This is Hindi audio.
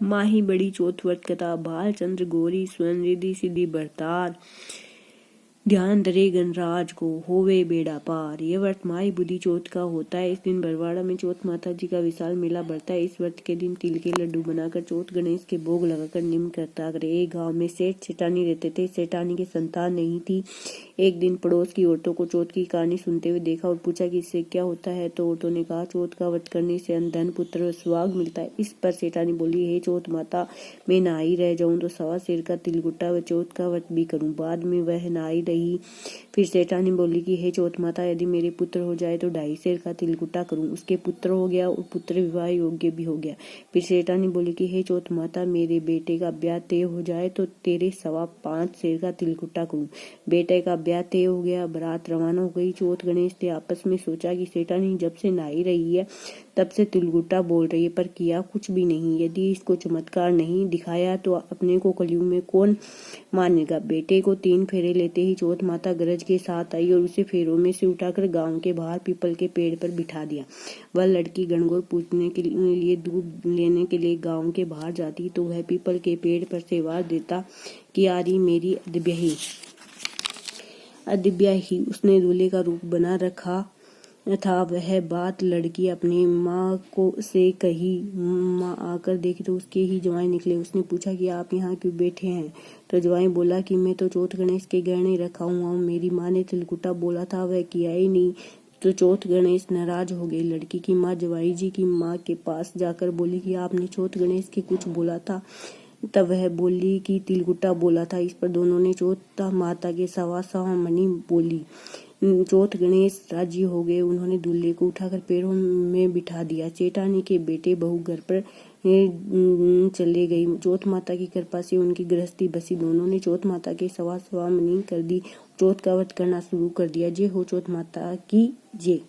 माही बड़ी चौथवट कथा बाल चंद्र गौरी स्वर्ण रिद्धि सिद्धि बरतार ध्यान धरे गणराज को होवे बेड़ा पार। यह व्रत माही बुद्धि चौथ का होता है। इस दिन बरवाड़ा में चौथ माता जी का विशाल मेला बढ़ता है। इस व्रत के दिन तिल के लड्डू बनाकर चौथ गणेश के भोग लगाकर निम्न करता करे। एक गांव में सेठ सेठानी रहते थे। सेठानी की संतान नहीं थी। एक दिन पड़ोस की औरतों को चौथ की कहानी सुनते हुए देखा और पूछा कि इससे क्या होता है। तो औरतों ने कहा, चौथ का व्रत करने से धन पुत्र और सुहाग मिलता है। इस पर सेठानी बोली, हे चौथ माता, मैं नहाई रह जाऊं तो 1.25 सेर का तिलकुटा व चौथ का व्रत भी करूं। बाद में वह नहाई रही। फिर सेठानी बोली कि हे चौथ माता, यदि मेरे पुत्र हो जाए तो 2.5 सेर का तिलकुटा करूं। उसके पुत्र हो गया और पुत्र विवाह योग्य भी हो गया। फिर सेठानी बोली कि हे चौथ माता, मेरे बेटे का ब्याह तय हो जाए तो तेरे 5.25 सेर का तिलकुटा करूं। बेटे का ब्याह तय हो गया। बारात रवाना हो गई। चौथ गणेश ने आपस में सोचा कि सेठानी जब से नहाई रही है तब से तिलकुटा बोल रही है, पर किया कुछ भी नहीं। यदि इसको चमत्कार नहीं दिखाया तो अपने को कलयुग में कौन मानेगा। बेटे को 3 फेरे लेते ही चौथ माता गरज के साथ आई और उसे फेरों में से उठाकर गांव के बाहर पीपल के पेड़ पर बिठा दिया। वह लड़की गणगौर पूजने के लिए दूध लेने के लिए गांव के बाहर जाती तो वह पीपल के पेड़ पर से आवाज देता कि आरी मेरी अदिब्या ही। उसने दूल्हे का रूप बना रखा था। वह बात लड़की अपनी माँ को से कही। माँ आकर देखी तो उसके ही जवाई निकले। उसने पूछा कि आप यहाँ क्यों बैठे हैं। तो जवाई बोला कि मैं तो चौथ गणेश के गहने रखा हुआ हूँ। मेरी माँ ने तिलकुटा बोला था, वह किया ही नहीं। तो चौथ गणेश नाराज हो गई। लड़की की माँ जवाई जी की माँ के पास जाकर बोली कि आपने चौथ गणेश के कुछ बोला था। तब वह बोली कि तिलकुटा बोला था। इस पर दोनों ने चौथ माता के 1.25 मनी बोली। चौथ गणेश राजी हो गए। उन्होंने दूल्हे को उठाकर पैरों में बिठा दिया। सेठानी के बेटे बहू घर पर चले गई। चौथ माता की कृपा से उनकी गृहस्थी बसी। दोनों ने चौथ माता के 1.25 मनी कर दी। चौथ का व्रत करना शुरू कर दिया। जय हो चौथ माता की जय।